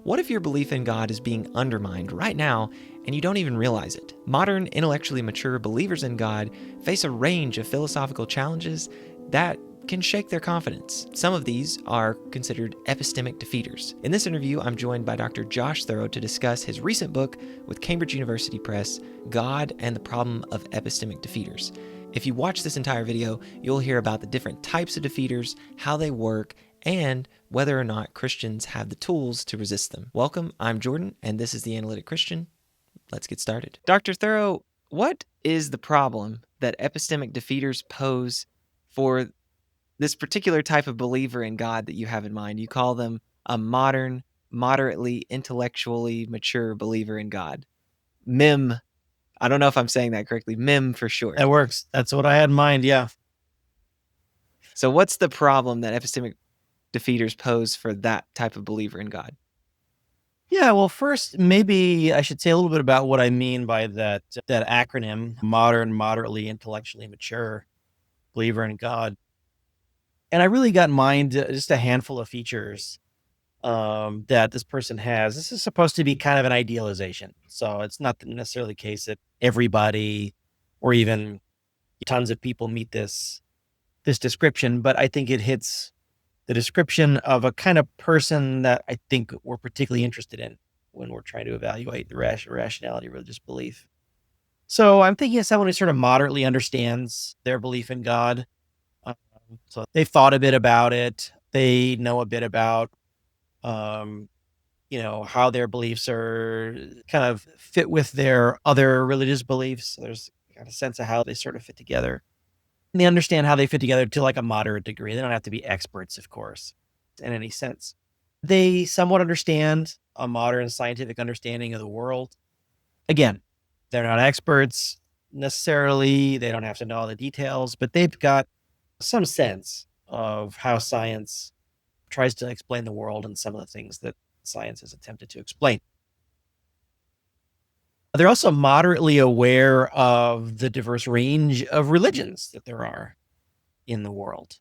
What if your belief in God is being undermined right now and you don't even realize it? Modern, intellectually mature believers in God face a range of philosophical challenges that can shake their confidence. Some of these are considered epistemic defeaters. In this interview, I'm joined by Dr. Josh Thurow to discuss his recent book with Cambridge University Press, God and the Problem of Epistemic Defeaters. If you watch this entire video, you'll hear about the different types of defeaters, how they work, and whether or not Christians have the tools to resist them. Welcome, I'm Jordan, and this is The Analytic Christian. Let's get started. Dr. Thurow, what is the problem that epistemic defeaters pose for this particular type of believer in God that you have in mind? You call them a modern, moderately intellectually mature believer in God. MIM. I don't know if I'm saying that correctly. MIM for short. That works. That's what I had in mind, yeah. So what's the problem that epistemic defeaters pose for that type of believer in God? Yeah, well, first, maybe I should say a little bit about what I mean by that acronym, modern, moderately intellectually mature believer in God. And I really got in mind just a handful of features that this person has. This is supposed to be kind of an idealization. So it's not necessarily the case that everybody or even tons of people meet this description, but I think it hits the description of a kind of person that I think we're particularly interested in when we're trying to evaluate the rationality of religious belief. So I'm thinking of someone who sort of moderately understands their belief in God. So they've thought a bit about it. They know a bit about, how their beliefs are kind of fit with their other religious beliefs. So there's kind of a sense of how they sort of fit together. And they understand how they fit together to like a moderate degree. They don't have to be experts, of course, in any sense. They somewhat understand a modern scientific understanding of the world. Again, they're not experts necessarily. They don't have to know all the details, but they've got some sense of how science tries to explain the world and some of the things that science has attempted to explain. They're also moderately aware of the diverse range of religions that there are in the world.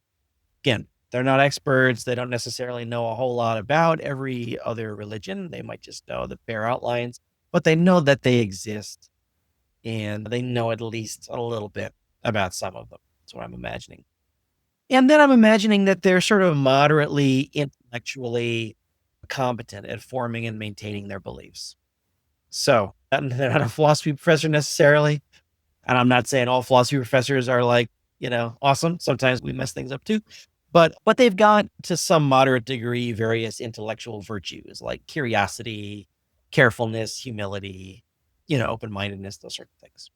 Again, they're not experts. They don't necessarily know a whole lot about every other religion. They might just know the bare outlines, but they know that they exist and they know at least a little bit about some of them. That's what I'm imagining. And then I'm imagining that they're sort of moderately intellectually competent at forming and maintaining their beliefs. So they're not a philosophy professor necessarily. And I'm not saying all philosophy professors are like, awesome. Sometimes we mess things up too. But they've got to some moderate degree various intellectual virtues like curiosity, carefulness, humility, open-mindedness, those sort of things.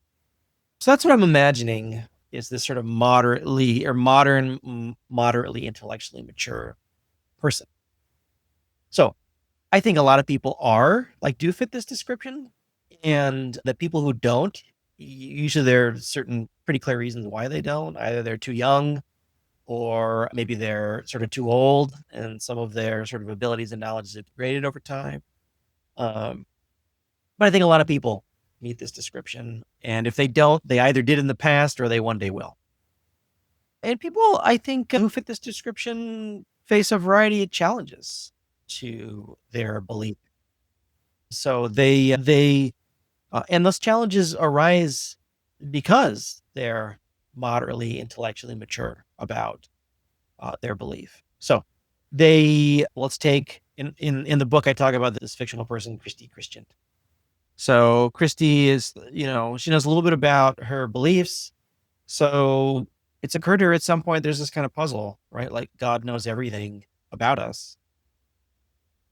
So that's what I'm imagining is this sort of moderately intellectually mature person. So I think a lot of people do fit this description, and the people who don't, usually there are certain pretty clear reasons why they don't. Either they're too young, or maybe they're sort of too old, and some of their sort of abilities and knowledge have degraded over time. But I think a lot of people meet this description, and if they don't, they either did in the past or they one day will. And people, I think, who fit this description face a variety of challenges to their belief. So and those challenges arise because they're moderately intellectually mature about their belief. So let's take in the book, I talk about this fictional person, Christian. So Christy is, she knows a little bit about her beliefs. So it's occurred to her at some point, there's this kind of puzzle, right? Like God knows everything about us.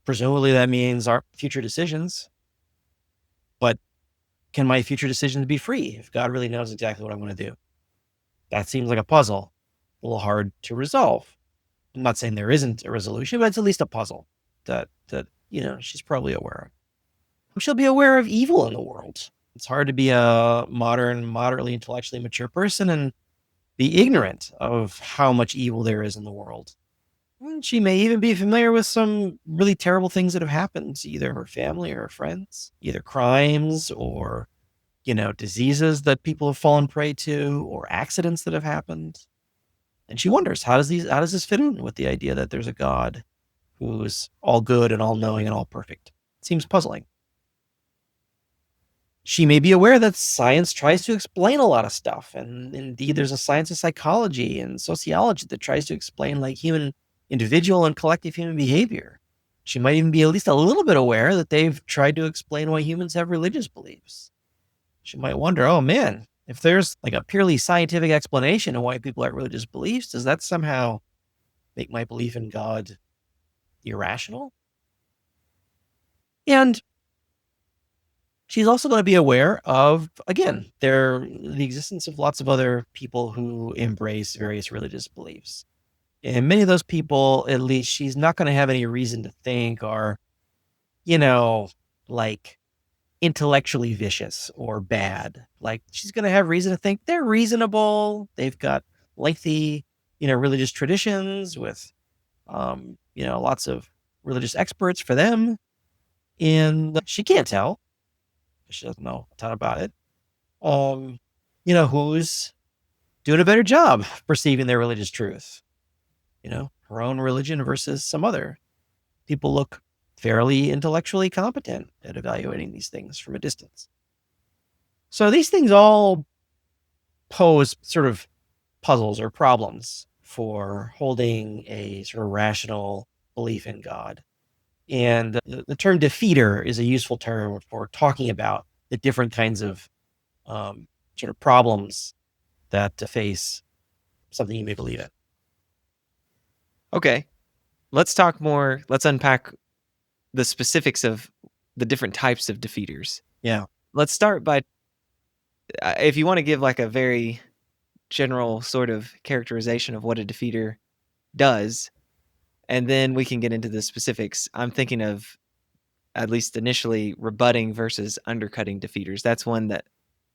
Presumably that means our future decisions, but can my future decisions be free if God really knows exactly what I'm going to do? That seems like a puzzle, a little hard to resolve. I'm not saying there isn't a resolution, but it's at least a puzzle that she's probably aware of. She'll be aware of evil in the world. It's hard to be a modern, moderately intellectually mature person and be ignorant of how much evil there is in the world. And she may even be familiar with some really terrible things that have happened to either her family or her friends, either crimes or, diseases that people have fallen prey to or accidents that have happened. And she wonders, how does this fit in with the idea that there's a God who's all good and all knowing and all perfect. It seems puzzling. She may be aware that science tries to explain a lot of stuff. And indeed, there's a science of psychology and sociology that tries to explain like human individual and collective human behavior. She might even be at least a little bit aware that they've tried to explain why humans have religious beliefs. She might wonder, oh man, if there's like a purely scientific explanation of why people have religious beliefs, does that somehow make my belief in God irrational? And she's also going to be aware of, again, the existence of lots of other people who embrace various religious beliefs. And many of those people, at least, she's not going to have any reason to think are, like intellectually vicious or bad. Like she's going to have reason to think they're reasonable. They've got lengthy, religious traditions with, lots of religious experts for them. And she can't tell. She doesn't know a ton about it. Who's doing a better job perceiving their religious truth? Her own religion versus some other. People look fairly intellectually competent at evaluating these things from a distance. So these things all pose sort of puzzles or problems for holding a sort of rational belief in God. And the term defeater is a useful term for talking about the different kinds of sort of problems that face something you may believe in. Okay. Let's talk more. Let's unpack the specifics of the different types of defeaters. Yeah. Let's start by, if you want to give like a very general sort of characterization of what a defeater does, and then we can get into the specifics. I'm thinking of, at least initially, rebutting versus undercutting defeaters. That's one that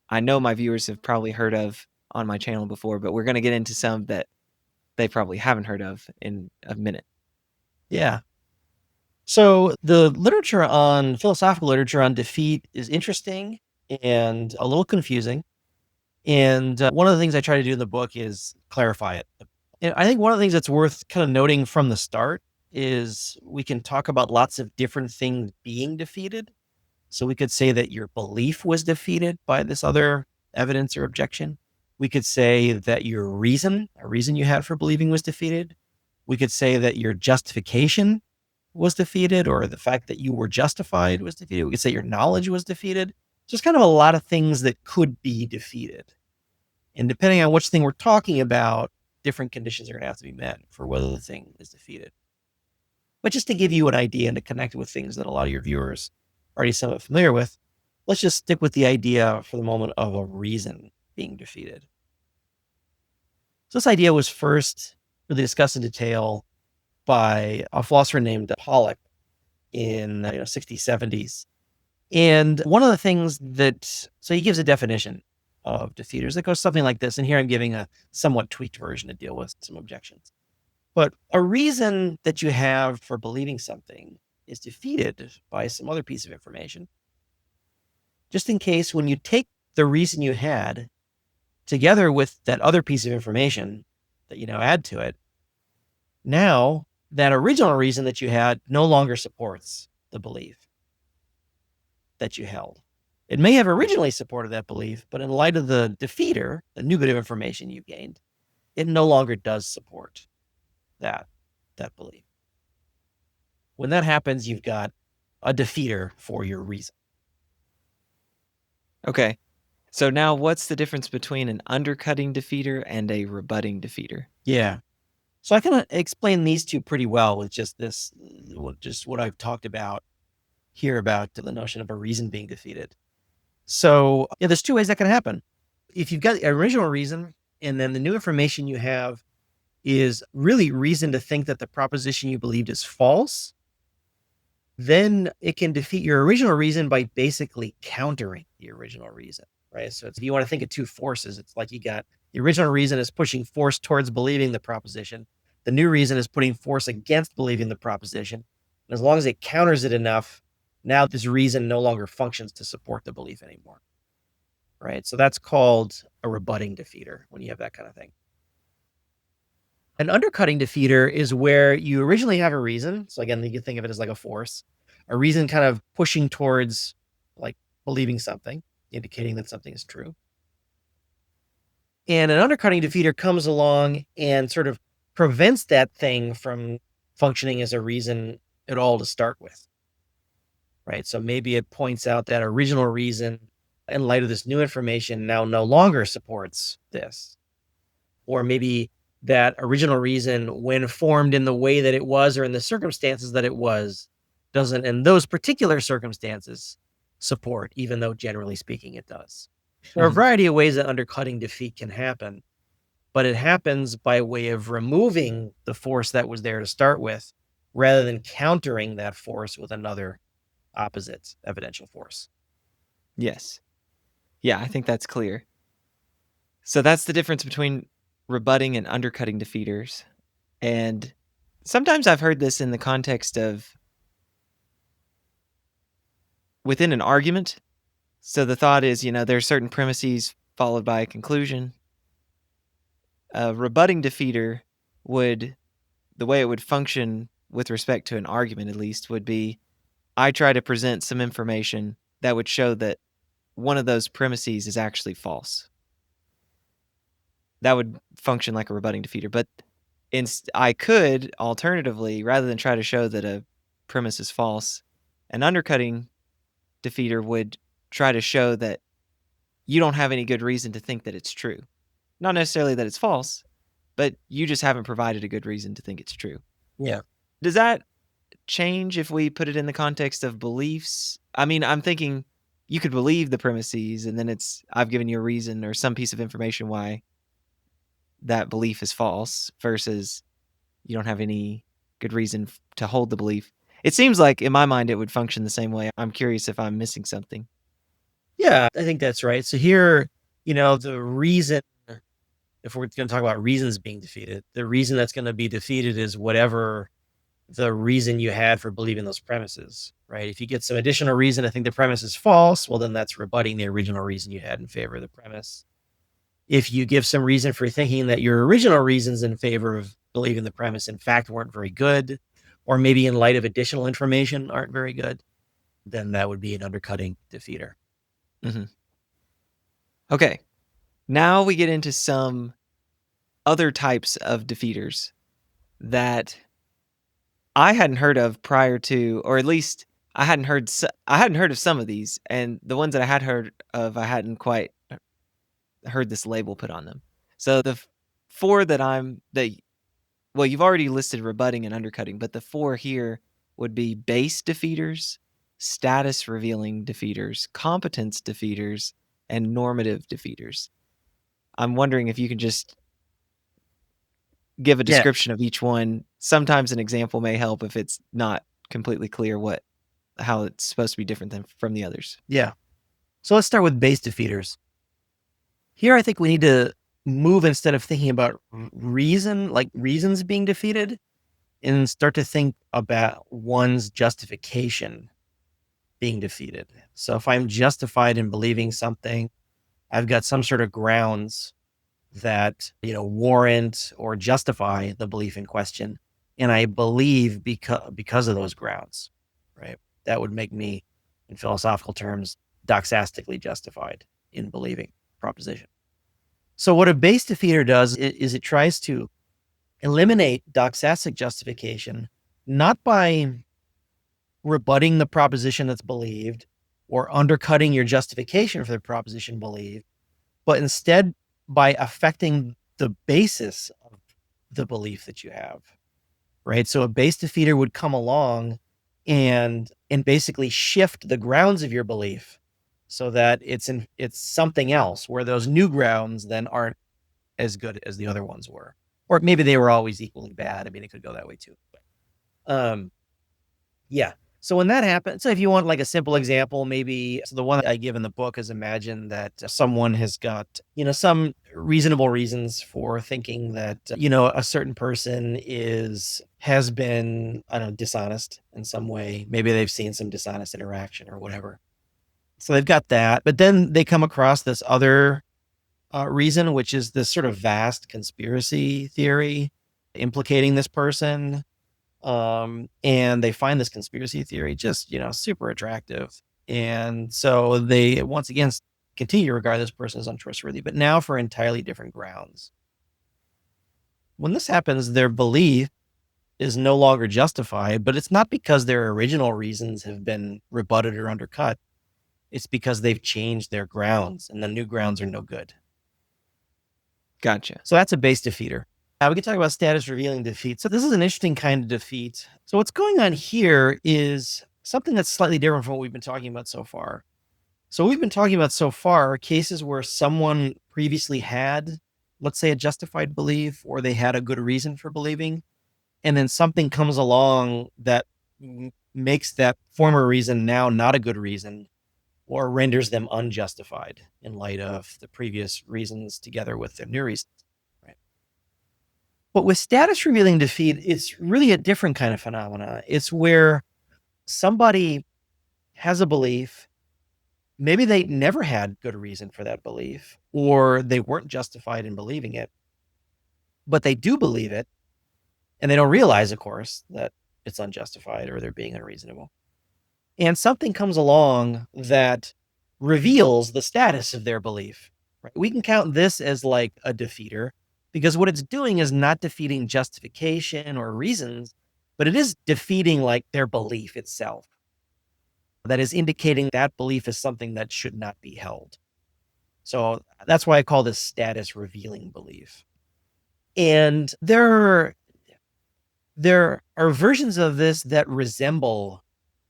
I know my viewers have probably heard of on my channel before, but we're going to get into some that they probably haven't heard of in a minute. Yeah. So the philosophical literature on defeat is interesting and a little confusing. And one of the things I try to do in the book is clarify it. And I think one of the things that's worth kind of noting from the start is we can talk about lots of different things being defeated. So we could say that your belief was defeated by this other evidence or objection. We could say that a reason you had for believing was defeated. We could say that your justification was defeated, or the fact that you were justified was defeated. We could say your knowledge was defeated. There's kind of a lot of things that could be defeated. And depending on which thing we're talking about, different conditions are going to have to be met for whether the thing is defeated. But just to give you an idea and to connect with things that a lot of your viewers are already somewhat familiar with, let's just stick with the idea for the moment of a reason being defeated. So this idea was first really discussed in detail by a philosopher named Pollock in 60s, 70s. And one of the things so he gives a definition of defeaters that goes something like this. And here I'm giving a somewhat tweaked version to deal with some objections. But a reason that you have for believing something is defeated by some other piece of information. Just in case when you take the reason you had together with that other piece of information that you now add to it, now that original reason that you had no longer supports the belief that you held. It may have originally supported that belief, but in light of the defeater, the new bit of information you gained, it no longer does support that belief. When that happens, you've got a defeater for your reason. Okay. So now what's the difference between an undercutting defeater and a rebutting defeater? Yeah. So I can explain these two pretty well with just what I've talked about here about the notion of a reason being defeated. So there's two ways that can happen. If you've got the original reason and then the new information you have is really reason to think that the proposition you believed is false, then it can defeat your original reason by basically countering the original reason, right? So if you want to think of two forces, it's like you got the original reason is pushing force towards believing the proposition. The new reason is putting force against believing the proposition. And as long as it counters it enough, now this reason no longer functions to support the belief anymore, right? So that's called a rebutting defeater when you have that kind of thing. An undercutting defeater is where you originally have a reason. So again, you can think of it as like a force, a reason kind of pushing towards like believing something, indicating that something is true. And an undercutting defeater comes along and sort of prevents that thing from functioning as a reason at all to start with. Right. So maybe it points out that original reason in light of this new information now no longer supports this. Or maybe that original reason, when formed in the way that it was or in the circumstances that it was, doesn't, in those particular circumstances, support, even though generally speaking it does. There are a variety of ways that undercutting defeat can happen, but it happens by way of removing the force that was there to start with, rather than countering that force with another opposite evidential force. Yes. Yeah, I think that's clear. So that's the difference between rebutting and undercutting defeaters. And sometimes I've heard this in the context of within an argument. So the thought is, there are certain premises followed by a conclusion. A rebutting defeater the way it would function with respect to an argument at least, would be I try to present some information that would show that one of those premises is actually false. That would function like a rebutting defeater. But I could, alternatively, rather than try to show that a premise is false, an undercutting defeater would try to show that you don't have any good reason to think that it's true. Not necessarily that it's false, but you just haven't provided a good reason to think it's true. Yeah. Does that change if we put it in the context of beliefs? I mean, I'm thinking you could believe the premises and then I've given you a reason or some piece of information why that belief is false versus you don't have any good reason to hold the belief. It seems like in my mind it would function the same way. I'm curious if I'm missing something. Yeah, I think that's right. So here, the reason, if we're going to talk about reasons being defeated, the reason that's going to be defeated is whatever the reason you had for believing those premises, right? If you get some additional reason to think the premise is false, well, then that's rebutting the original reason you had in favor of the premise. If you give some reason for thinking that your original reasons in favor of believing the premise, in fact, weren't very good, or maybe in light of additional information aren't very good, then that would be an undercutting defeater. Mm-hmm. Okay. Now we get into some other types of defeaters that I hadn't heard of prior to, or at least I hadn't heard of some of these, and the ones that I had heard of, I hadn't quite heard this label put on them. So the four well, you've already listed rebutting and undercutting, but the four here would be base defeaters, status revealing defeaters, competence defeaters, and normative defeaters. I'm wondering if you can just give a description of each one. Sometimes an example may help if it's not completely clear how it's supposed to be different from the others. Yeah. So let's start with base defeaters. Here, I think we need to move, instead of thinking about reasons being defeated, and start to think about one's justification being defeated. So if I'm justified in believing something, I've got some sort of grounds that, warrant or justify the belief in question. And I believe because of those grounds, right? That would make me, in philosophical terms, doxastically justified in believing proposition. So what a base defeater does is it tries to eliminate doxastic justification, not by rebutting the proposition that's believed or undercutting your justification for the proposition believed, but instead by affecting the basis of the belief that you have, right? So a base defeater would come along and basically shift the grounds of your belief so that it's something else, where those new grounds then aren't as good as the other ones were. Or maybe they were always equally bad. I mean, it could go that way too. But, yeah. So when that happens, so if you want like a simple example, maybe, so the one I give in the book is, imagine that someone has got, some reasonable reasons for thinking that, a certain person has been, I don't know, dishonest in some way. Maybe they've seen some dishonest interaction or whatever. So they've got that, but then they come across this other reason, which is this sort of vast conspiracy theory. implicating this person. And they find this conspiracy theory just, super attractive. And so they, once again, continue to regard this person as untrustworthy, but now for entirely different grounds. When this happens, their belief is no longer justified, but it's not because their original reasons have been rebutted or undercut. It's because they've changed their grounds, and the new grounds are no good. Gotcha. So that's a base defeater. Now we can talk about status revealing defeat. So this is an interesting kind of defeat. So what's going on here is something that's slightly different from what we've been talking about so far. So what we've been talking about so far are cases where someone previously had, let's say, a justified belief, or they had a good reason for believing, and then something comes along that makes that former reason now not a good reason, or renders them unjustified in light of the previous reasons together with their new reasons. Right? But with status revealing defeat, it's really a different kind of phenomena. It's where somebody has a belief, maybe they never had good reason for that belief, or they weren't justified in believing it, but they do believe it, and they don't realize, of course, that it's unjustified or they're being unreasonable. And something comes along that reveals the status of their belief. Right? We can count this as like a defeater, because what it's doing is not defeating justification or reasons, but it is defeating like their belief itself. That is indicating that belief is something that should not be held. So that's why I call this status revealing belief. And there are versions of this that resemble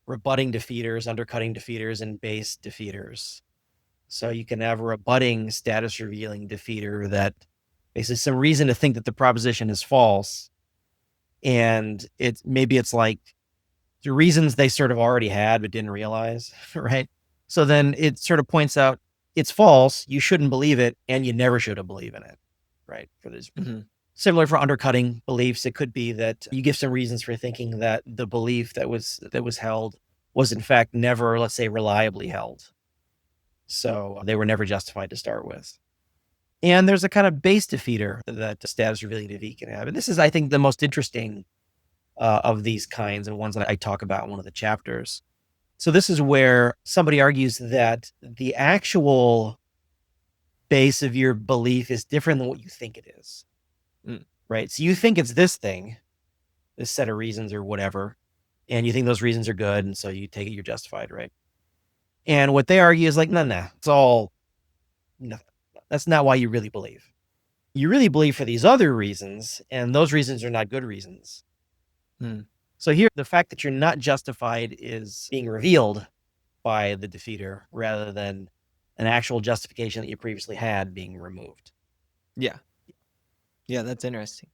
rebutting defeaters, undercutting defeaters, and base defeaters. So you can have a rebutting status revealing defeater that basically some reason to think that the proposition is false. And maybe it's like the reasons they sort of already had but didn't realize, right? So then it sort of points out it's false, you shouldn't believe it, and you never should have believed in it, right? For this. Mm-hmm. Similar for undercutting beliefs, it could be that you give some reasons for thinking that the belief that was held was in fact never, let's say, reliably held. So they were never justified to start with. And there's a kind of base defeater that status revealing defeat can have. And this is, I think, the most interesting of these kinds, and ones that I talk about in one of the chapters. So this is where somebody argues that the actual base of your belief is different than what you think it is. Right? So you think it's this thing, this set of reasons or whatever, and you think those reasons are good, and so you take it, you're justified, right? And what they argue is like, no, it's all nothing. That's not why you really believe. You really believe for these other reasons, and those reasons are not good reasons. So here, the fact that you're not justified is being revealed by the defeater rather than an actual justification that you previously had being removed. Yeah, that's interesting.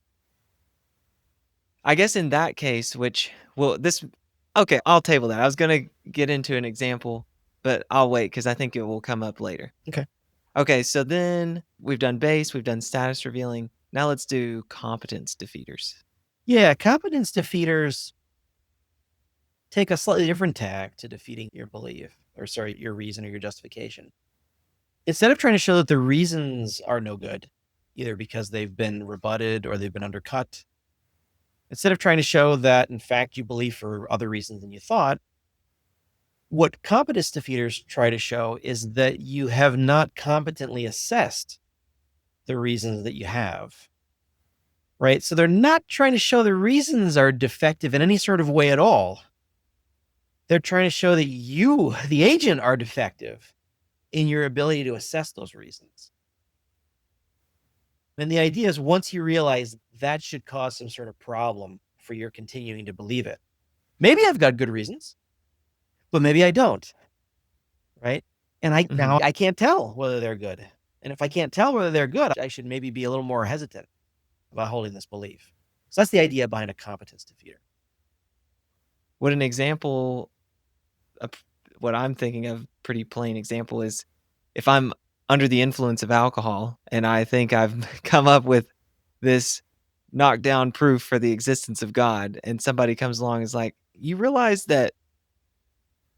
I guess in that case, okay, I'll table that. I was going to get into an example, but I'll wait because I think it will come up later. Okay, so then we've done base, we've done status revealing. Now let's do competence defeaters. Yeah, competence defeaters take a slightly different tack to defeating your belief, your reason or your justification. Instead of trying to show that the reasons are no good, either because they've been rebutted or they've been undercut, instead of trying to show that, in fact, you believe for other reasons than you thought, what competence defeaters try to show is that you have not competently assessed the reasons that you have. Right? So they're not trying to show the reasons are defective in any sort of way at all. They're trying to show that you, the agent, are defective in your ability to assess those reasons. And the idea is, once you realize that should cause some sort of problem for your continuing to believe it. Maybe I've got good reasons, but maybe I don't. Right? And now I can't tell whether they're good. And if I can't tell whether they're good, I should maybe be a little more hesitant about holding this belief. So that's the idea behind a competence defeater. What an example, what I'm thinking of, pretty plain example, is if I'm under the influence of alcohol and I think I've come up with this knockdown proof for the existence of God, and somebody comes along and is like, you realize that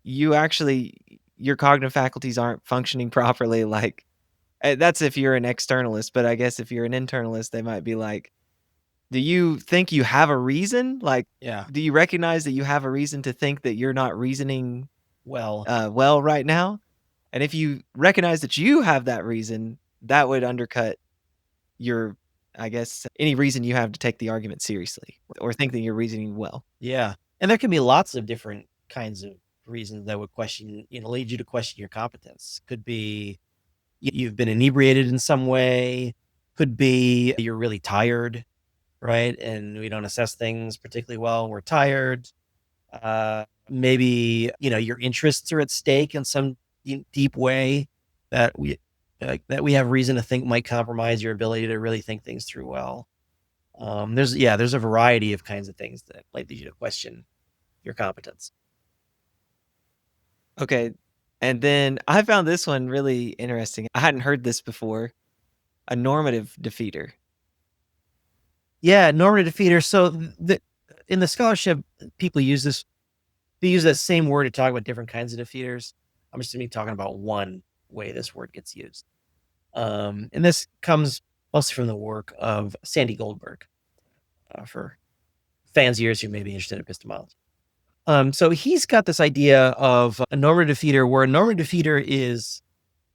your cognitive faculties aren't functioning properly, like, that's if you're an externalist, but I guess if you're an internalist, they might be like, Do you think you have a reason? Like, Yeah. do you recognize that you have a reason to think that you're not reasoning Well, well right now? And if you recognize that you have that reason, that would undercut your, I guess, any reason you have to take the argument seriously or think that you're reasoning well. yeah. And there can be lots of different kinds of reasons that would lead you to question your competence. Could be you've been inebriated in some way, could be you're really tired, right? And we don't assess things particularly well when we're tired. Maybe, your interests are at stake in some deep way that we have reason to think might compromise your ability to really think things through well. There's a variety of kinds of things that might lead you to question your competence. Okay. And then I found this one really interesting. I hadn't heard this before. A normative defeater. Yeah, normative defeater. So in the scholarship, people use this. They use that same word to talk about different kinds of defeaters. I'm just going to be talking about one way this word gets used. And this comes mostly from the work of Sandy Goldberg, for fans ears who may be interested in epistemology. So he's got this idea of a normative defeater, where a normative defeater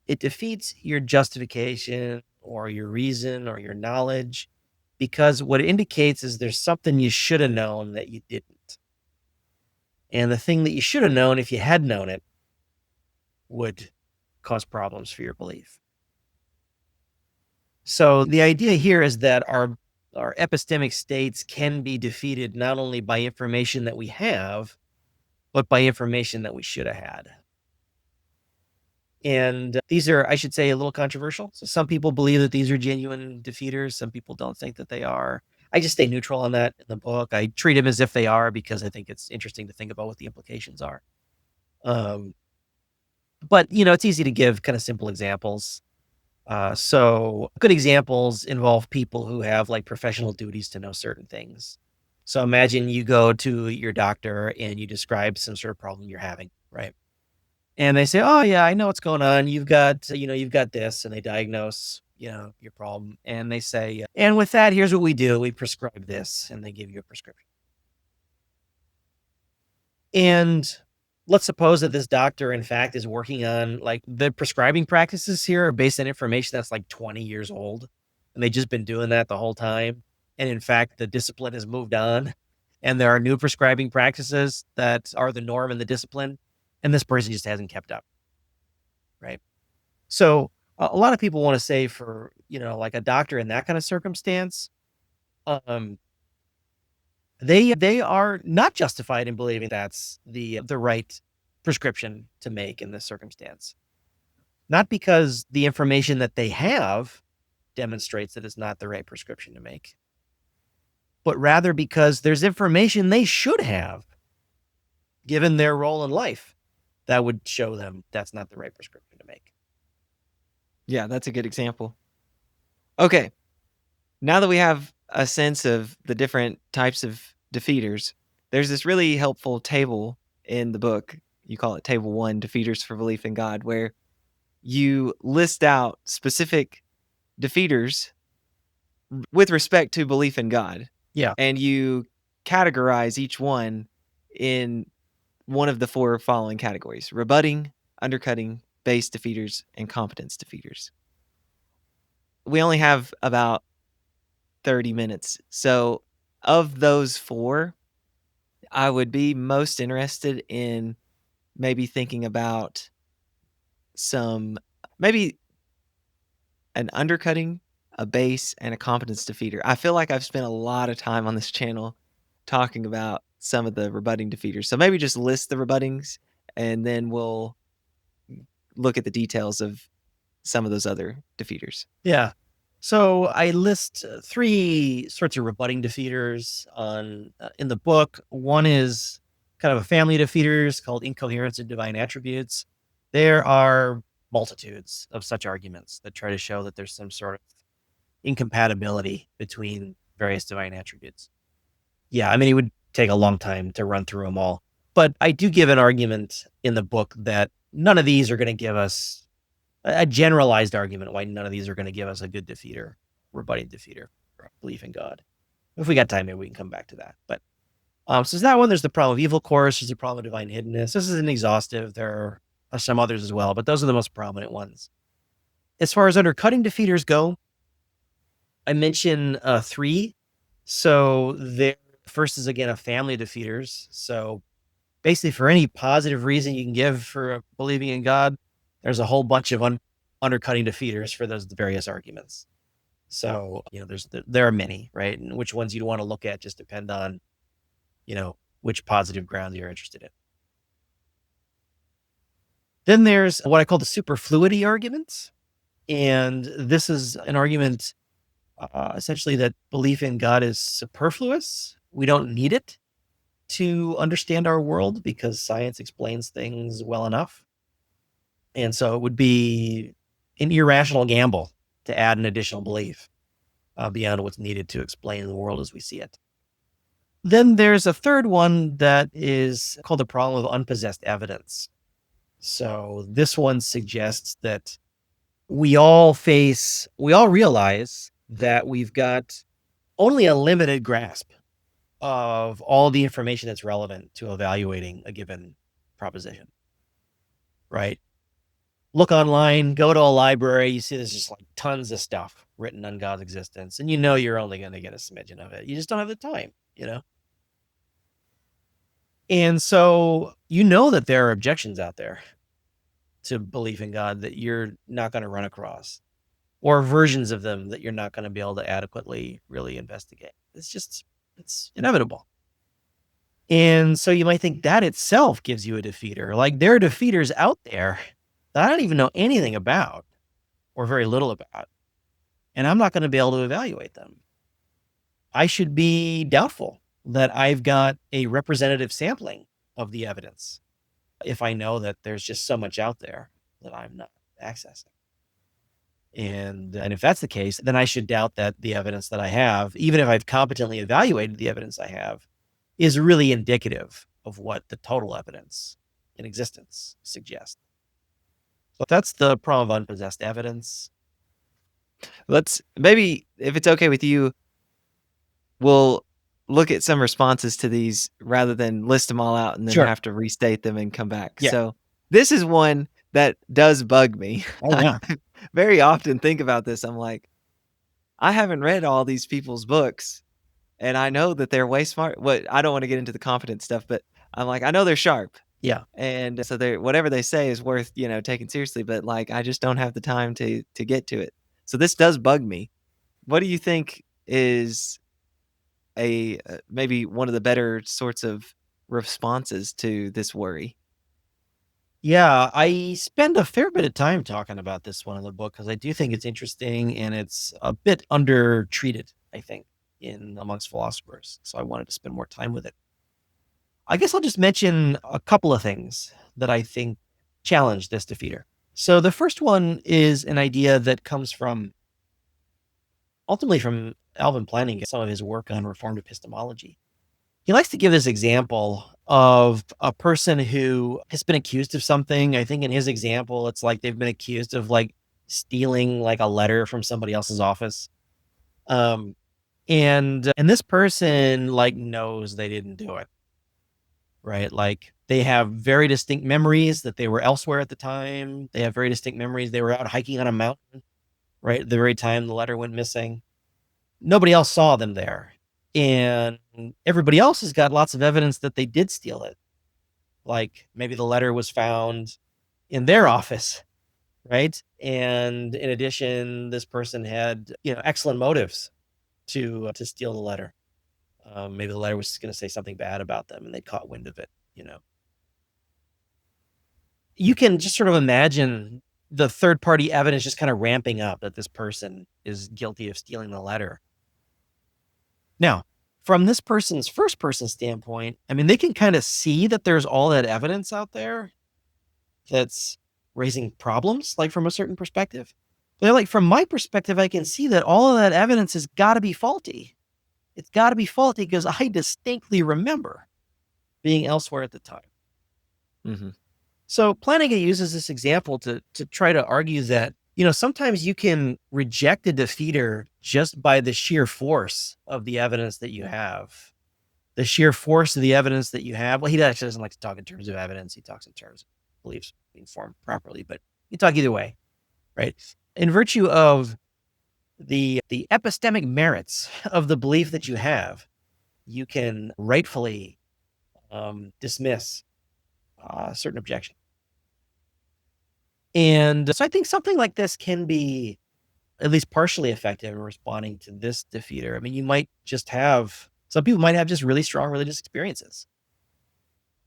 it defeats your justification or your reason or your knowledge, because what it indicates is there's something you should have known that you didn't. And the thing that you should have known, if you had known it, would cause problems for your belief. So the idea here is that our epistemic states can be defeated not only by information that we have, but by information that we should have had. And these are, I should say, a little controversial. So some people believe that these are genuine defeaters. Some people don't think that they are. I just stay neutral on that in the book. I treat them as if they are, because I think it's interesting to think about what the implications are. But it's easy to give kind of simple examples. So good examples involve people who have like professional duties to know certain things. So imagine you go to your doctor and you describe some sort of problem you're having, right? And they say, "Oh yeah, I know what's going on. You've got this," and they diagnose, your problem. And they say, "And with that, here's what we do. We prescribe this," and they give you a prescription. And let's suppose that this doctor, in fact, is working on, like, the prescribing practices here are based on information that's like 20 years old, and they've just been doing that the whole time. And in fact, the discipline has moved on, and there are new prescribing practices that are the norm in the discipline, and this person just hasn't kept up, right? So a lot of people want to say, for, like a doctor in that kind of circumstance, um, they are not justified in believing that's the right prescription to make in this circumstance. Not because the information that they have demonstrates that it's not the right prescription to make, but rather because there's information they should have, given their role in life, that would show them that's not the right prescription to make. Yeah, that's a good example. Okay. Now that we have a sense of the different types of defeaters, there's this really helpful table in the book. You call it Table 1, Defeaters for Belief in God, where you list out specific defeaters with respect to belief in God. Yeah. And you categorize each one in one of the four following categories: rebutting, undercutting, base defeaters, and competence defeaters. We only have about 30 minutes. So, of those four, I would be most interested in maybe thinking about maybe an undercutting, a base, and a competence defeater. I feel like I've spent a lot of time on this channel talking about some of the rebutting defeaters. So maybe just list the rebuttings, and then we'll look at the details of some of those other defeaters. Yeah. So I list three sorts of rebutting defeaters in the book. One is kind of a family of defeaters called incoherence of divine attributes. There are multitudes of such arguments that try to show that there's some sort of incompatibility between various divine attributes. Yeah, I mean, it would take a long time to run through them all. But I do give an argument in the book that none of these are going to give us a generalized argument why none of these are going to give us a good defeater, rebutting defeater, for belief in God. If we got time, maybe we can come back to that. But so there's that one. There's the problem of evil course. There's the problem of divine hiddenness. This isn't exhaustive. There are some others as well, but those are the most prominent ones. As far as undercutting defeaters go, I mentioned 3. So the first is, again, a family of defeaters. So basically, for any positive reason you can give for believing in God, there's a whole bunch of undercutting defeaters for those various arguments. So, there are many, right? And which ones you'd want to look at just depend on, which positive grounds you're interested in. Then there's what I call the superfluity arguments. And this is an argument essentially that belief in God is superfluous. We don't need it to understand our world because science explains things well enough. And so it would be an irrational gamble to add an additional belief beyond what's needed to explain the world as we see it. Then there's a third one that is called the problem of unpossessed evidence. So this one suggests that we all realize that we've got only a limited grasp of all the information that's relevant to evaluating a given proposition, right? Look online, go to a library, you see there's just like tons of stuff written on God's existence, and you're only going to get a smidgen of it. You just don't have the time, And so that there are objections out there to belief in God that you're not going to run across, or versions of them that you're not going to be able to adequately really investigate. It's inevitable. And so you might think that itself gives you a defeater. Like, there are defeaters out there that I don't even know anything about, or very little about, and I'm not going to be able to evaluate them. I should be doubtful that I've got a representative sampling of the evidence if I know that there's just so much out there that I'm not accessing. And if that's the case, then I should doubt that the evidence that I have, even if I've competently evaluated the evidence I have, is really indicative of what the total evidence in existence suggests. So that's the problem of unpossessed evidence. Let's, maybe, if it's okay with you, we'll look at some responses to these rather than list them all out and then have to restate them and come back. Yeah. So this is one that does bug me. Oh, yeah. I very often think about this. I'm like, I haven't read all these people's books, and I know that they're way smart. I don't want to get into the competence stuff, but I'm like, I know they're sharp. Yeah. And so whatever they say is worth, taking seriously, but like, I just don't have the time to get to it. So this does bug me. What do you think is maybe one of the better sorts of responses to this worry? Yeah, I spend a fair bit of time talking about this one in the book because I do think it's interesting and it's a bit undertreated, I think, amongst philosophers. So I wanted to spend more time with it. I guess I'll just mention a couple of things that I think challenge this defeater. So the first one is an idea that comes ultimately from Alvin Plantinga, some of his work on reformed epistemology. He likes to give this example of a person who has been accused of something. I think in his example, it's like they've been accused of like stealing like a letter from somebody else's office. And this person like knows they didn't do it, right? Like they have very distinct memories that they were elsewhere at the time. They have very distinct memories. They were out hiking on a mountain, right? At the very time the letter went missing. Nobody else saw them there. And everybody else has got lots of evidence that they did steal it. Like maybe the letter was found in their office, right? And in addition, this person had, excellent motives to steal the letter. Maybe the letter was going to say something bad about them and they caught wind of it, You can just sort of imagine the third party evidence just kind of ramping up that this person is guilty of stealing the letter. Now, from this person's first person standpoint, I mean, they can kind of see that there's all that evidence out there that's raising problems, like from a certain perspective. But like from my perspective, I can see that all of that evidence has got to be faulty. It's got to be faulty because I distinctly remember being elsewhere at the time. Mm-hmm. So Plantinga uses this example to try to argue that, sometimes you can reject a defeater just by the sheer force of the evidence that you have. The sheer force of the evidence that you have. Well, he actually doesn't like to talk in terms of evidence. He talks in terms of beliefs being formed properly, but you talk either way, right? In virtue of the epistemic merits of the belief that you have, you can rightfully dismiss a certain objection. And so I think something like this can be at least partially effective in responding to this defeater. I mean, some people might have just really strong religious experiences.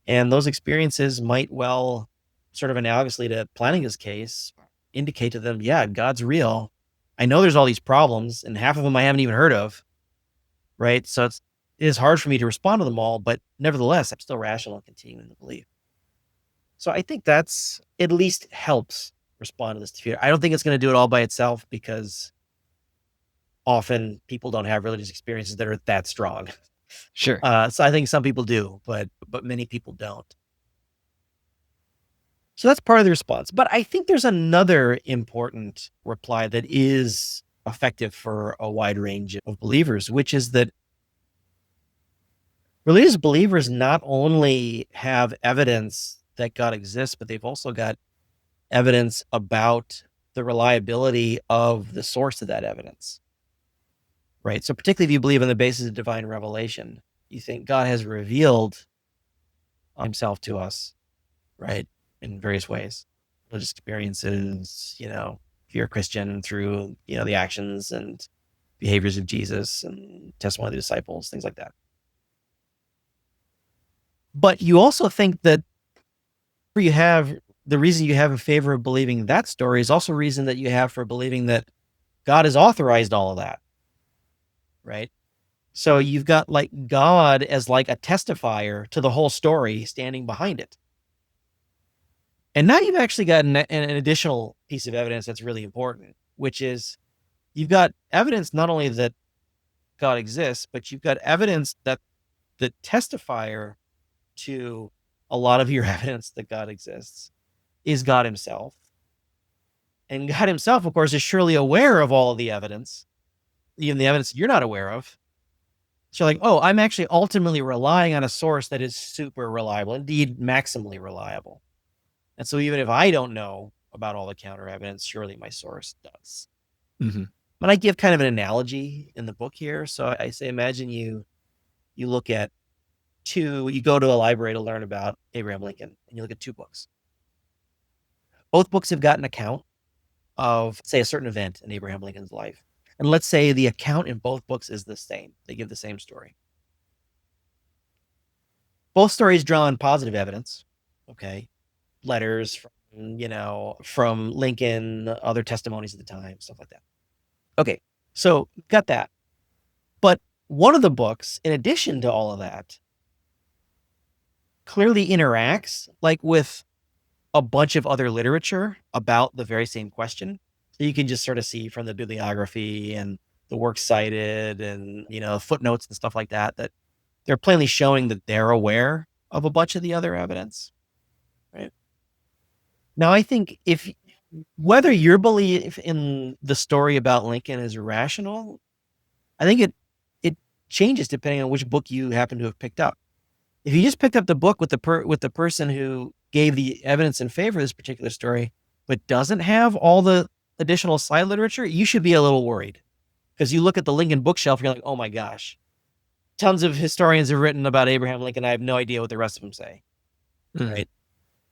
And those experiences might well, sort of analogously to Plantinga's case, indicate to them, yeah, God's real. I know there's all these problems, and half of them I haven't even heard of, right? So it is hard for me to respond to them all, but nevertheless, I'm still rational and continuing to believe. So I think that's at least helps respond to this defeater. I don't think it's going to do it all by itself, because often people don't have religious experiences that are that strong. Sure. So I think some people do, but many people don't. So that's part of the response. But I think there's another important reply that is effective for a wide range of believers, which is that religious believers not only have evidence that God exists, but they've also got evidence about the reliability of the source of that evidence. Right? So particularly if you believe on the basis of divine revelation, you think God has revealed himself to us, right? In various ways, religious experiences, if you're a Christian, through, the actions and behaviors of Jesus and testimony of the disciples, things like that. But you also think that the reason you have in favor of believing that story is also reason that you have for believing that God has authorized all of that, right? So you've got God as a testifier to the whole story standing behind it. And now you've actually got an additional piece of evidence that's really important, which is you've got evidence not only that God exists, but you've got evidence that the testifier to a lot of your evidence that God exists is God himself. And God himself, of course, is surely aware of all of the evidence, even the evidence you're not aware of. So you're like, oh, I'm actually ultimately relying on a source that is super reliable, indeed maximally reliable. And so even if I don't know about all the counter evidence, surely my source does. Mm-hmm. But I give kind of an analogy in the book here. So I say, imagine you look at you go to a library to learn about Abraham Lincoln, and you look at two books. Both books have got an account of, say, a certain event in Abraham Lincoln's life. And let's say the account in both books is the same. They give the same story. Both stories draw on positive evidence. Okay. Letters from Lincoln, other testimonies at the time, stuff like that. Okay. So got that. But one of the books, in addition to all of that, clearly interacts with a bunch of other literature about the very same question. So you can just sort of see from the bibliography and the works cited and, footnotes and stuff like that, that they're plainly showing that they're aware of a bunch of the other evidence, right? Now, I think whether your belief in the story about Lincoln is rational, I think it changes depending on which book you happen to have picked up. If you just picked up the book with the person who gave the evidence in favor of this particular story, but doesn't have all the additional side literature, you should be a little worried, because you look at the Lincoln bookshelf, you're like, oh my gosh, tons of historians have written about Abraham Lincoln. I have no idea what the rest of them say, right?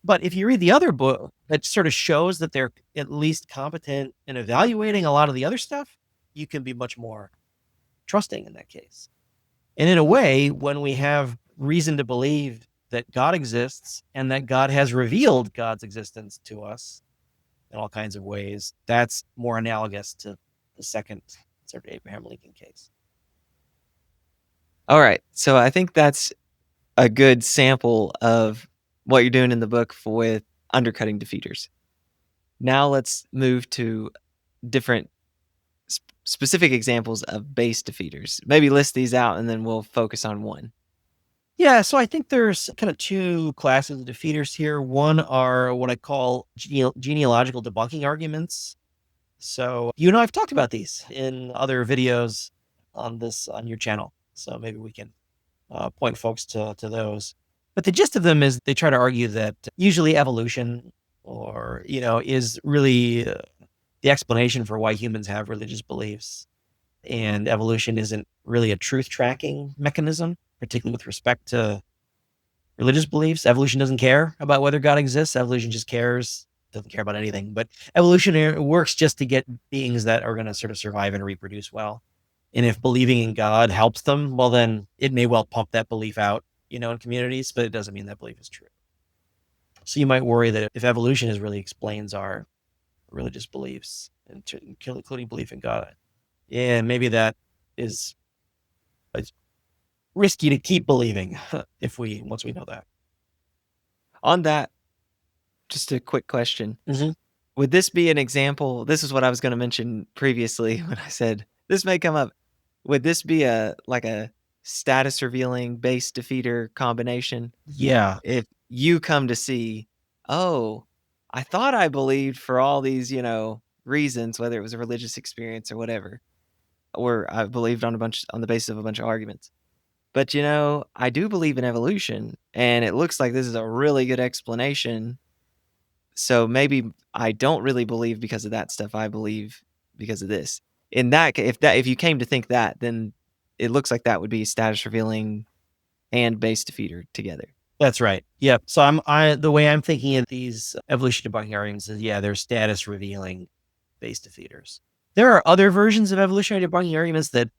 But if you read the other book that sort of shows that they're at least competent in evaluating a lot of the other stuff, you can be much more trusting in that case. And in a way, when we have reason to believe that God exists and that God has revealed God's existence to us in all kinds of ways, that's more analogous to the second sort of Abraham Lincoln case. All right. So I think that's a good sample of what you're doing in the book with undercutting defeaters. Now let's move to different specific examples of base defeaters. Maybe list these out and then we'll focus on one. Yeah, so I think there's kind of two classes of defeaters here. One are what I call genealogical debunking arguments, So, you know, I've talked about these in other videos on your channel. So maybe we can point folks to those. But the gist of them is they try to argue that usually evolution or, is really the explanation for why humans have religious beliefs. And evolution isn't really a truth tracking mechanism, particularly with respect to religious beliefs. Evolution doesn't care about whether God exists. Evolution just doesn't care about anything. But evolution works just to get beings that are going to sort of survive and reproduce well. And if believing in God helps them, well, then it may well pump that belief out, in communities, but it doesn't mean that belief is true. So you might worry that if evolution really explains our religious beliefs, including belief in God, yeah, maybe that is it's risky to keep believing once we know that. On that, just a quick question. Mm-hmm. Would this be an example? This is what I was going to mention previously when I said this may come up. Would this be a status revealing base defeater combination? Yeah. If you come to see, oh, I thought I believed for all these, reasons, whether it was a religious experience or whatever, or I believed on the basis of a bunch of arguments. But I do believe in evolution, and it looks like this is a really good explanation. So maybe I don't really believe because of that stuff. I believe because of this. In that, if you came to think that, then it looks like that would be status revealing and base defeater together. That's right. Yep. So the way I'm thinking of these evolution debunking arguments is, they're status revealing base defeaters. There are other versions of evolutionary debunking arguments that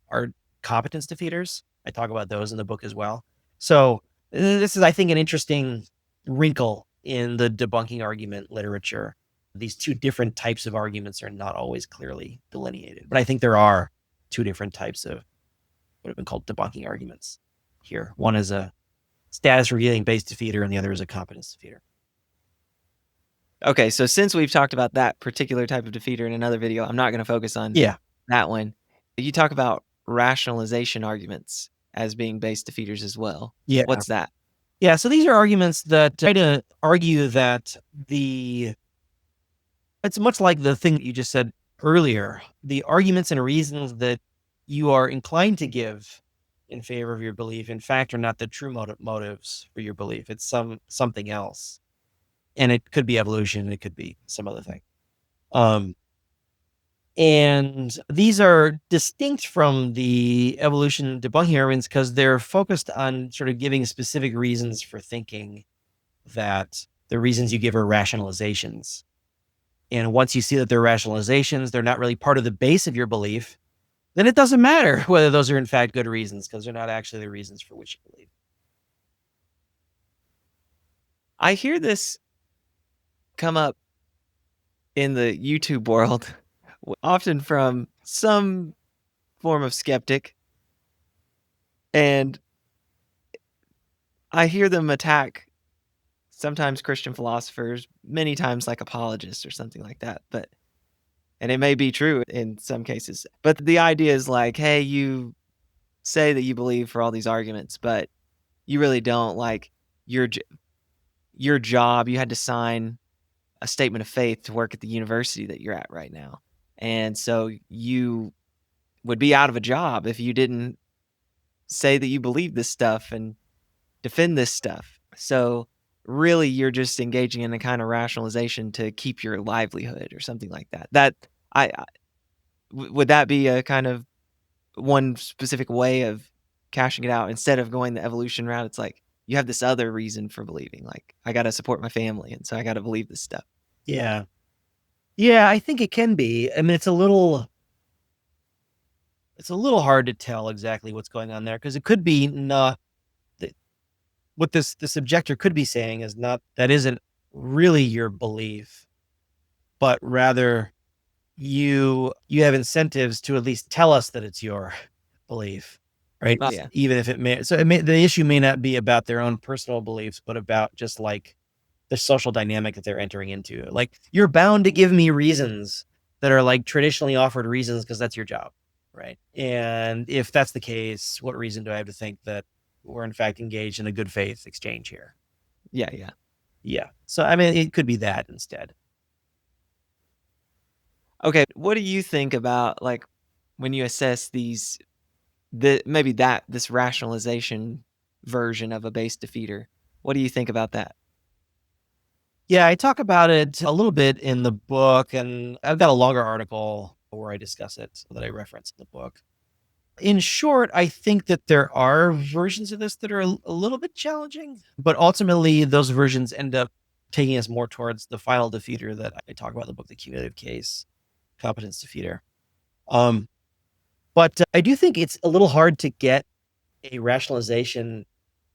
are competence defeaters. I talk about those in the book as well. So this is, I think, an interesting wrinkle in the debunking argument literature. These two different types of arguments are not always clearly delineated, but I think there are two different types of what have been called debunking arguments here. One is a status revealing base defeater and the other is a competence defeater. Okay, so since we've talked about that particular type of defeater in another video, I'm not going to focus on that one. You talk about rationalization arguments as being base defeaters as well. Yeah. What's that? Yeah, so these are arguments that try to argue that it's much like the thing that you just said earlier. The arguments and reasons that you are inclined to give in favor of your belief, in fact, are not the true motives for your belief. It's something else. And it could be evolution. It could be some other thing. And these are distinct from the evolution debunking arguments because they're focused on sort of giving specific reasons for thinking that the reasons you give are rationalizations. And once you see that they're rationalizations, they're not really part of the base of your belief, then it doesn't matter whether those are in fact good reasons because they're not actually the reasons for which you believe. I hear this come up in the YouTube world, often from some form of skeptic, and I hear them attack sometimes Christian philosophers, many times like apologists or something like that. And it may be true in some cases, but the idea is like, hey, you say that you believe for all these arguments, but you really don't. Like your job, you had to sign a statement of faith to work at the university that you're at right now. And so you would be out of a job if you didn't say that you believe this stuff and defend this stuff. So really you're just engaging in a kind of rationalization to keep your livelihood or something like that. Would that be a kind of one specific way of cashing it out instead of going the evolution route? It's like you have this other reason for believing, like I got to support my family, and so I got to believe this stuff. Yeah. Yeah, I think it can be. I mean, it's a little hard to tell exactly what's going on there because it could be not what this objector could be saying is not that isn't really your belief, but rather you have incentives to at least tell us that it's your belief, right? Yeah. Even if the issue may not be about their own personal beliefs, but about just like the social dynamic that they're entering into. Like you're bound to give me reasons that are like traditionally offered reasons because that's your job, right? And if that's the case, what reason do I have to think that we're in fact engaged in a good faith exchange here? Yeah. Yeah. So I mean, it could be that instead. Okay, what do you think about, like, when you assess this rationalization version of a base defeater? What do you think about that? Yeah, I talk about it a little bit in the book, and I've got a longer article where I discuss it that I reference in the book. In short, I think that there are versions of this that are a little bit challenging, but ultimately those versions end up taking us more towards the final defeater that I talk about in the book, the cumulative case, competence defeater. But I do think it's a little hard to get a rationalization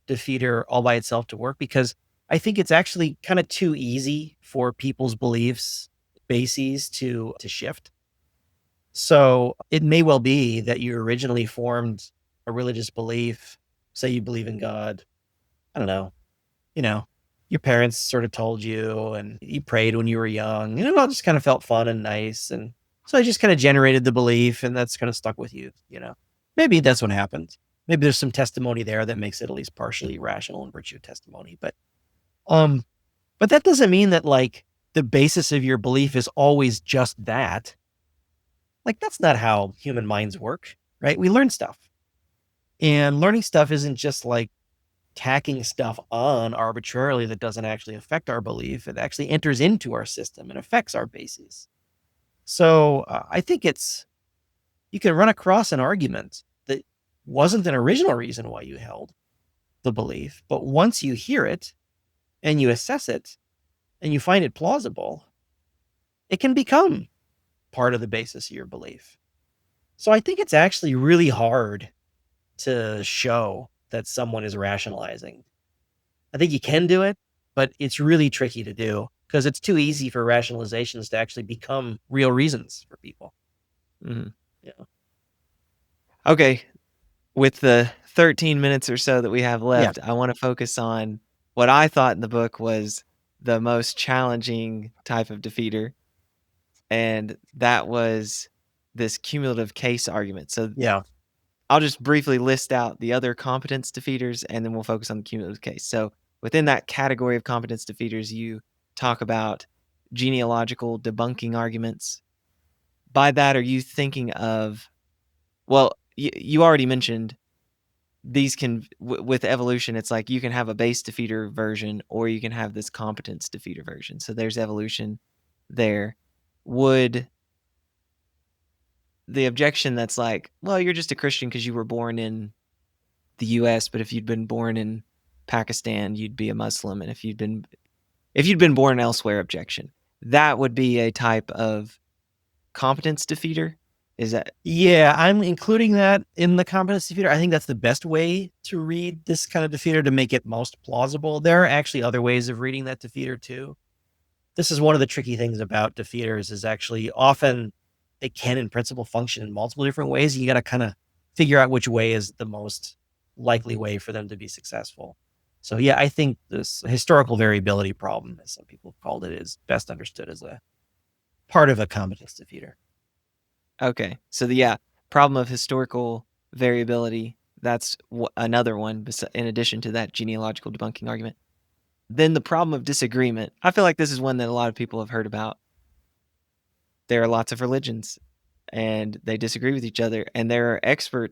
defeater all by itself to work, because I think it's actually kind of too easy for people's beliefs bases to shift. So it may well be that you originally formed a religious belief, say you believe in God. I don't know, you know, your parents sort of told you and you prayed when you were young, and it all just kind of felt fun and nice. And so I just kind of generated the belief, and that's kind of stuck with you. Maybe that's what happened. Maybe there's some testimony there that makes it at least partially rational in virtue of testimony. Um, but that doesn't mean that like the basis of your belief is always just that. Like, that's not how human minds work, right? We learn stuff. And learning stuff isn't just like tacking stuff on arbitrarily that doesn't actually affect our belief. It actually enters into our system and affects our bases. So I think you can run across an argument that wasn't an original reason why you held the belief, but once you hear it and you assess it and you find it plausible, it can become part of the basis of your belief. So I think it's actually really hard to show that someone is rationalizing. I think you can do it, but it's really tricky to do because it's too easy for rationalizations to actually become real reasons for people. Mhm. Yeah. Okay, with the 13 minutes or so that we have Yeah. left, I want to focus on what I thought in the book was the most challenging type of defeater, and that was this cumulative case argument. So Yeah. I'll just briefly list out the other competence defeaters, and then we'll focus on the cumulative case. So within that category of competence defeaters, you talk about genealogical debunking arguments. By that, are you thinking of, well, you already mentioned these can, with evolution, it's like you can have a base defeater version or you can have this competence defeater version. So there's evolution there. Would the objection that's like, well, you're just a Christian because you were born in the US, but if you'd been born in Pakistan, you'd be a Muslim, and if you'd been born elsewhere, objection. That would be a type of competence defeater. Is that? Yeah, I'm including that in the competence defeater. I think that's the best way to read this kind of defeater to make it most plausible. There are actually other ways of reading that defeater too. This is one of the tricky things about defeaters is actually often they can in principle function in multiple different ways. You got to kind of figure out which way is the most likely way for them to be successful. So yeah, I think this historical variability problem, as some people have called it, is best understood as a part of a competence defeater. Okay. So problem of historical variability, that's another one in addition to that genealogical debunking argument. Then the problem of disagreement. I feel like this is one that a lot of people have heard about. There are lots of religions and they disagree with each other, and there are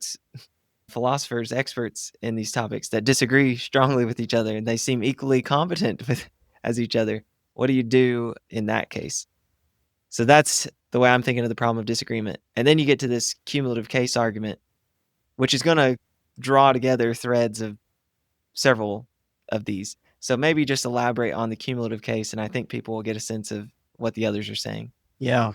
philosophers, experts in these topics that disagree strongly with each other, and they seem equally competent as each other. What do you do in that case? So that's the way I'm thinking of the problem of disagreement. And then you get to this cumulative case argument, which is going to draw together threads of several of these. So maybe just elaborate on the cumulative case, and I think people will get a sense of what the others are saying. Yeah.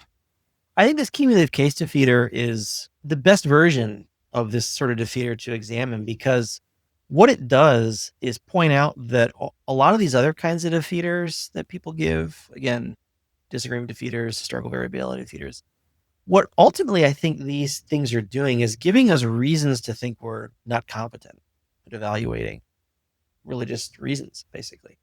I think this cumulative case defeater is the best version of this sort of defeater to examine, because what it does is point out that a lot of these other kinds of defeaters that people give, again, disagreement defeaters, historical variability defeaters, what ultimately I think these things are doing is giving us reasons to think we're not competent at evaluating religious reasons, basically.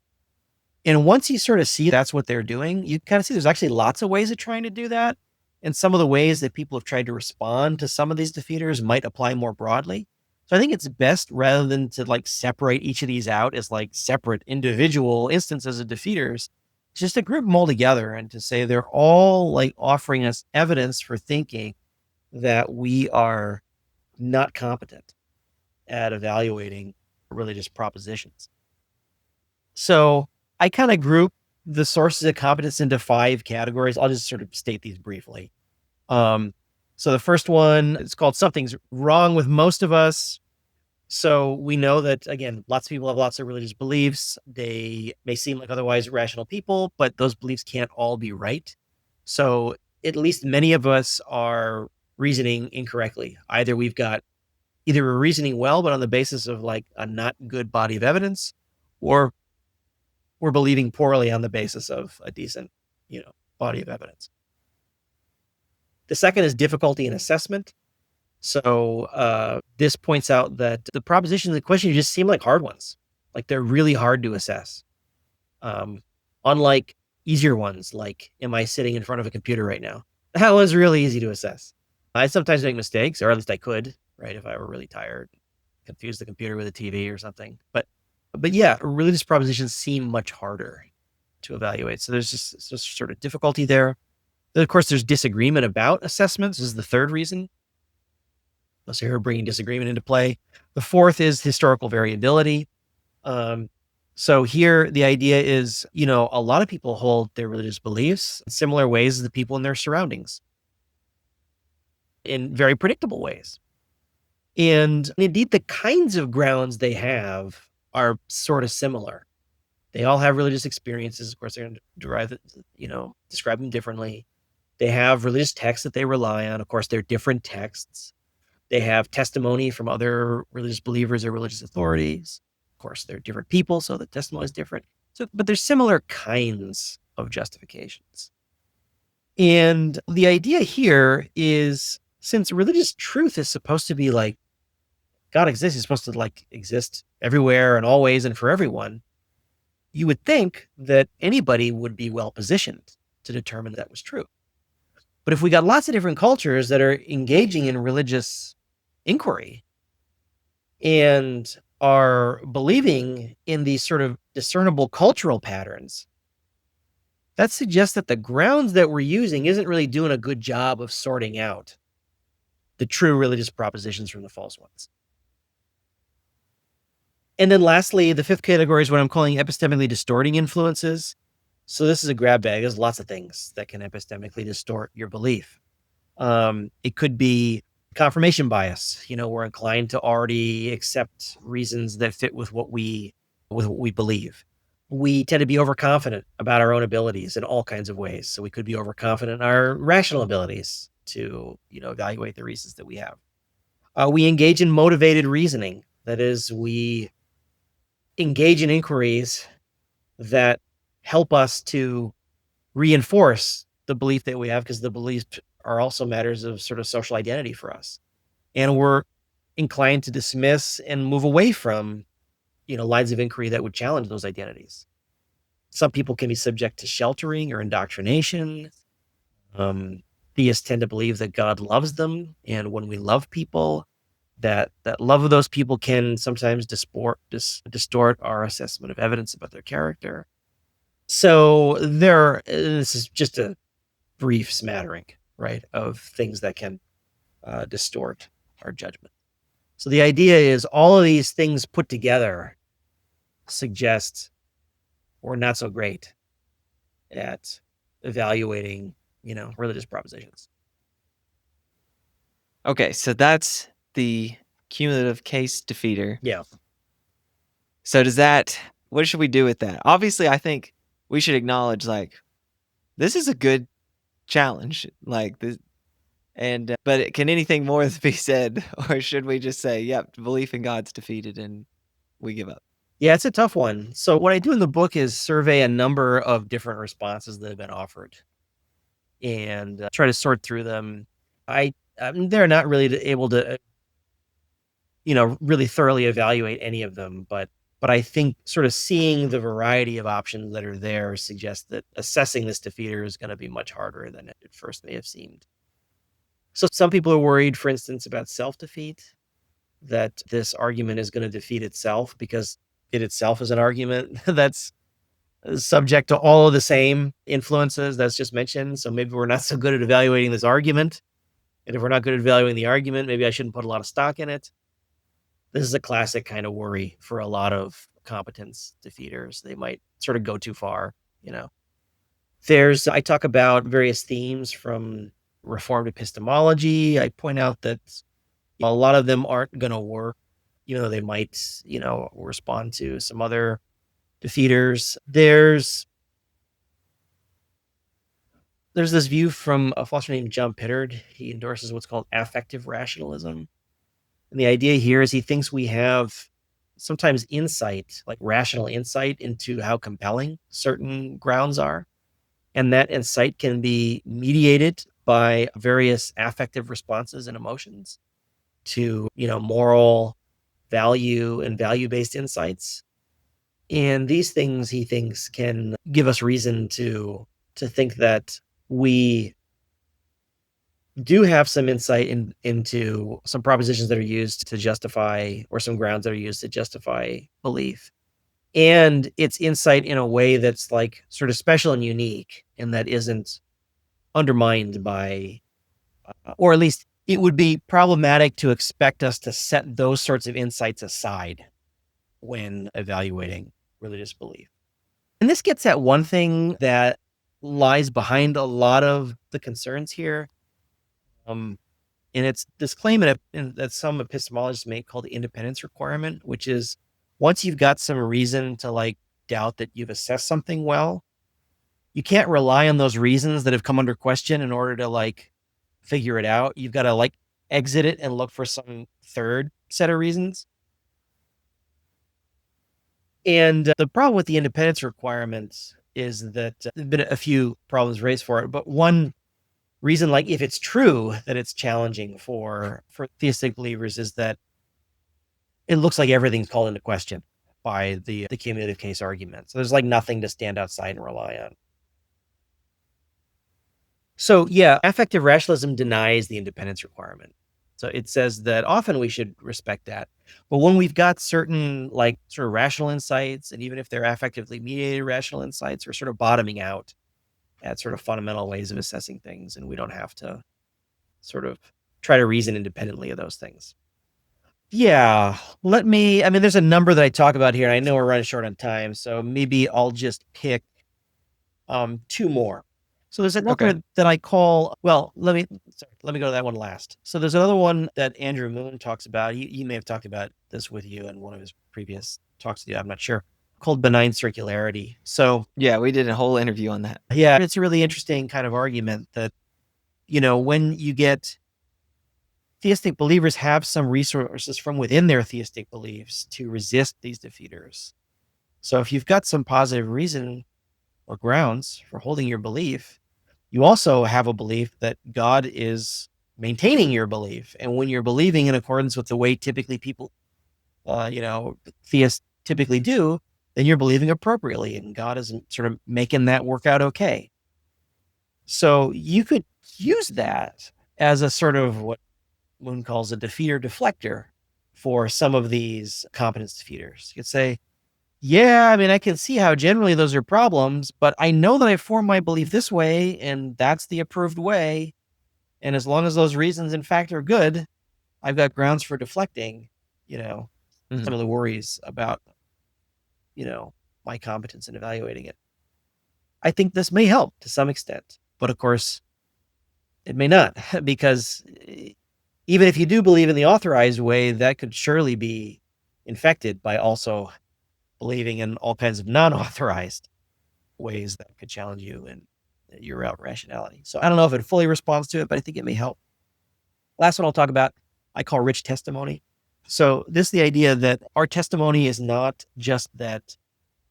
And once you sort of see that's what they're doing, you kind of see there's actually lots of ways of trying to do that. And some of the ways that people have tried to respond to some of these defeaters might apply more broadly. So I think it's best, rather than to like separate each of these out as like separate individual instances of defeaters, just to group them all together and to say they're all like offering us evidence for thinking that we are not competent at evaluating religious propositions. So I kind of group the sources of competence into 5 categories. I'll just sort of state these briefly. So the first one is called Something's Wrong with Most of Us. So we know that, again, lots of people have lots of religious beliefs. They may seem like otherwise rational people, but those beliefs can't all be right. So at least many of us are reasoning incorrectly. Either we're reasoning well, but on the basis of like a not good body of evidence, or we're believing poorly on the basis of a decent, body of evidence. The second is difficulty in assessment. So this points out that the propositions in the question just seem like hard ones. Like they're really hard to assess. Unlike easier ones, like, am I sitting in front of a computer right now? That one's really easy to assess. I sometimes make mistakes, or at least I could, right? If I were really tired, confuse the computer with a TV or something. But yeah, religious propositions seem much harder to evaluate. So there's just sort of difficulty there. Then, of course, there's disagreement about assessments. This is the third reason. Let's say we're bringing disagreement into play. The fourth is historical variability. So here the idea is, a lot of people hold their religious beliefs in similar ways as the people in their surroundings, in very predictable ways. And indeed, the kinds of grounds they have are sort of similar. They all have religious experiences. Of course, they're going to describe them differently. They have religious texts that they rely on. Of course, they're different texts. They have testimony from other religious believers or religious authorities. Of course, they're different people, so the testimony is different. But there's similar kinds of justifications. And the idea here is, since religious truth is supposed to be like God exists, he's supposed to like exist everywhere and always and for everyone, you would think that anybody would be well positioned to determine that was true. But if we got lots of different cultures that are engaging in religious inquiry and are believing in these sort of discernible cultural patterns, that suggests that the grounds that we're using isn't really doing a good job of sorting out the true religious propositions from the false ones. And then lastly, the fifth category is what I'm calling epistemically distorting influences. So this is a grab bag. There's lots of things that can epistemically distort your belief. It could be confirmation bias. We're inclined to already accept reasons that fit with what we believe. We tend to be overconfident about our own abilities in all kinds of ways. So we could be overconfident in our rational abilities to, evaluate the reasons that we have. We engage in motivated reasoning. That is, we engage in inquiries that help us to reinforce the belief that we have, because the beliefs are also matters of sort of social identity for us. And we're inclined to dismiss and move away from, lines of inquiry that would challenge those identities. Some people can be subject to sheltering or indoctrination. Theists tend to believe that God loves them. And when we love people, that love of those people can sometimes distort our assessment of evidence about their character. So this is just a brief smattering, right, of things that can distort our judgment. So the idea is all of these things put together suggest we're not so great at evaluating, religious propositions. Okay, so that's the cumulative case defeater. Yeah. So what should we do with that? Obviously, I think we should acknowledge, like, this is a good challenge, like this, but can anything more be said, or should we just say, yep, belief in God's defeated and we give up? Yeah, it's a tough one. So what I do in the book is survey a number of different responses that have been offered and try to sort through them. They're not really able to, really thoroughly evaluate any of them, but I think sort of seeing the variety of options that are there suggests that assessing this defeater is going to be much harder than it at first may have seemed. So some people are worried, for instance, about self-defeat, that this argument is going to defeat itself because it itself is an argument that's subject to all of the same influences that's just mentioned. So maybe we're not so good at evaluating this argument. And if we're not good at evaluating the argument, maybe I shouldn't put a lot of stock in it. This is a classic kind of worry for a lot of competence defeaters. They might sort of go too far, I talk about various themes from Reformed epistemology. I point out that a lot of them aren't going to work, even though they might, respond to some other defeaters. There's this view from a philosopher named John Pittard. He endorses what's called affective rationalism. And the idea here is he thinks we have sometimes insight, like rational insight into how compelling certain grounds are. And that insight can be mediated by various affective responses and emotions to, moral value and value-based insights. And these things, he thinks, can give us reason to think that we do have some insight into some propositions that are used to justify, or some grounds that are used to justify belief. And it's insight in a way that's like sort of special and unique, and that isn't undermined by, or at least it would be problematic to expect us to set those sorts of insights aside when evaluating religious belief. And this gets at one thing that lies behind a lot of the concerns here. And it's this claim that some epistemologists make called the independence requirement, which is once you've got some reason to doubt that you've assessed something well, you can't rely on those reasons that have come under question in order to figure it out. You've got to exit it and look for some third set of reasons. And the problem with the independence requirements is that there've been a few problems raised for it, but one reason, if it's true that it's challenging for theistic believers, is that it looks like everything's called into question by the cumulative case argument. So there's nothing to stand outside and rely on. So yeah, affective rationalism denies the independence requirement. So it says that often we should respect that. But when we've got certain sort of rational insights, and even if they're affectively mediated rational insights, we're sort of bottoming out at sort of fundamental ways of assessing things, and we don't have to sort of try to reason independently of those things. Yeah, there's a number that I talk about here, and I know we're running short on time, so maybe I'll just pick two more. So there's another that I call, let me go to that one last. So there's another one that Andrew Moon talks about. He may have talked about this with you in one of his previous talks with you, I'm not sure, called benign circularity. So yeah, we did a whole interview on that. Yeah, it's a really interesting kind of argument that, when you get theistic believers have some resources from within their theistic beliefs to resist these defeaters. So if you've got some positive reason or grounds for holding your belief, you also have a belief that God is maintaining your belief. And when you're believing in accordance with the way typically people, theists typically do, then you're believing appropriately, and God is sort of making that work out okay. So you could use that as a sort of what Moon calls a defeater deflector for some of these competence defeaters. You could say, yeah, I can see how generally those are problems, but I know that I formed my belief this way, and that's the approved way. And as long as those reasons, in fact, are good, I've got grounds for deflecting, some of the worries about, my competence in evaluating it. I think this may help to some extent, but of course, it may not, because even if you do believe in the authorized way, that could surely be infected by also believing in all kinds of non-authorized ways that could challenge you and your rationality. So I don't know if it fully responds to it, but I think it may help. Last one I'll talk about, I call rich testimony. So this is the idea that our testimony is not just that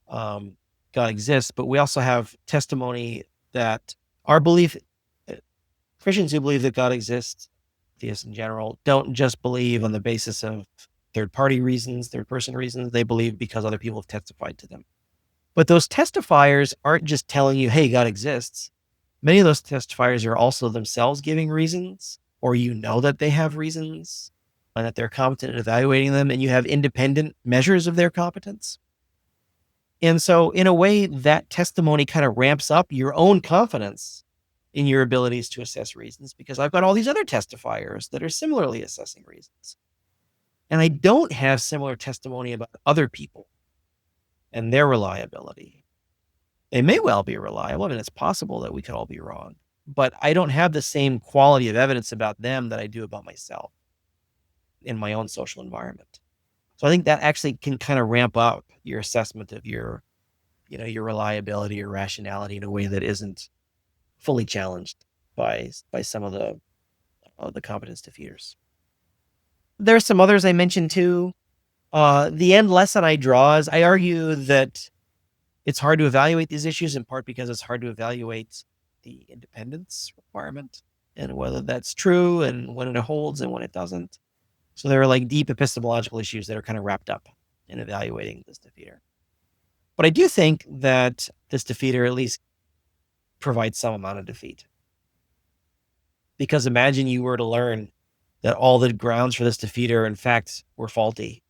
God exists, but we also have testimony that our belief, Christians who believe that God exists, theists in general, don't just believe on the basis of third-party reasons, third-person reasons. They believe because other people have testified to them. But those testifiers aren't just telling you, hey, God exists. Many of those testifiers are also themselves giving reasons, or that they have reasons and that they're competent at evaluating them, and you have independent measures of their competence. And so in a way, that testimony kind of ramps up your own confidence in your abilities to assess reasons, because I've got all these other testifiers that are similarly assessing reasons. And I don't have similar testimony about other people and their reliability. They may well be reliable. I mean, it's possible that we could all be wrong, but I don't have the same quality of evidence about them that I do about myself in my own social environment. So I think that actually can kind of ramp up your assessment of your reliability or rationality in a way that isn't fully challenged by some of the competence defeaters. There's some others I mentioned too. The end lesson I draw is I argue that it's hard to evaluate these issues, in part because it's hard to evaluate the independence requirement and whether that's true and when it holds and when it doesn't. So there are like deep epistemological issues that are kind of wrapped up in evaluating this defeater. But I do think that this defeater at least provides some amount of defeat. Because imagine you were to learn that all the grounds for this defeater, in fact, were faulty.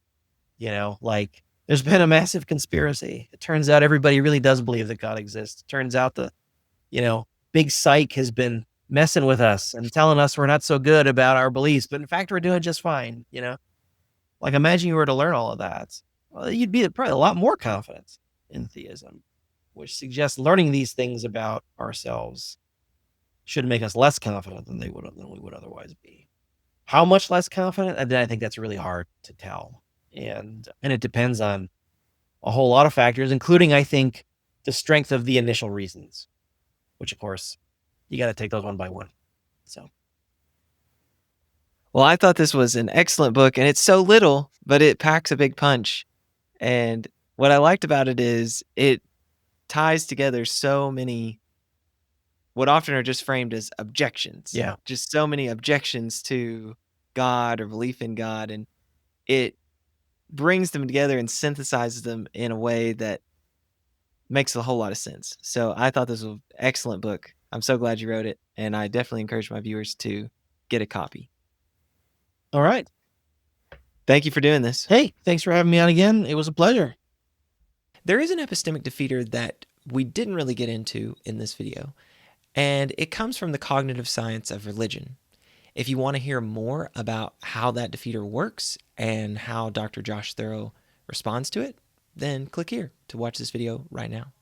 Like there's been a massive conspiracy. It turns out everybody really does believe that God exists. It turns out the, big psych has been messing with us and telling us we're not so good about our beliefs, but in fact, we're doing just fine. Like imagine you were to learn all of that. Well, you'd be probably a lot more confident in theism, which suggests learning these things about ourselves should make us less confident than we would otherwise be. How much less confident? I think that's really hard to tell. And it depends on a whole lot of factors, including, I think, the strength of the initial reasons, which, of course, you got to take those one by one. So, Well, I thought this was an excellent book, and it's so little, but it packs a big punch. And what I liked about it is it ties together so many, what often are just framed as objections. Yeah. Just so many objections to God or belief in God. And it brings them together and synthesizes them in a way that makes a whole lot of sense. So I thought this was an excellent book. I'm so glad you wrote it. And I definitely encourage my viewers to get a copy. All right. Thank you for doing this. Hey, thanks for having me on again. It was a pleasure. There is an epistemic defeater that we didn't really get into in this video, and it comes from the cognitive science of religion. If you want to hear more about how that defeater works and how Dr. Josh Thurow responds to it, then click here to watch this video right now.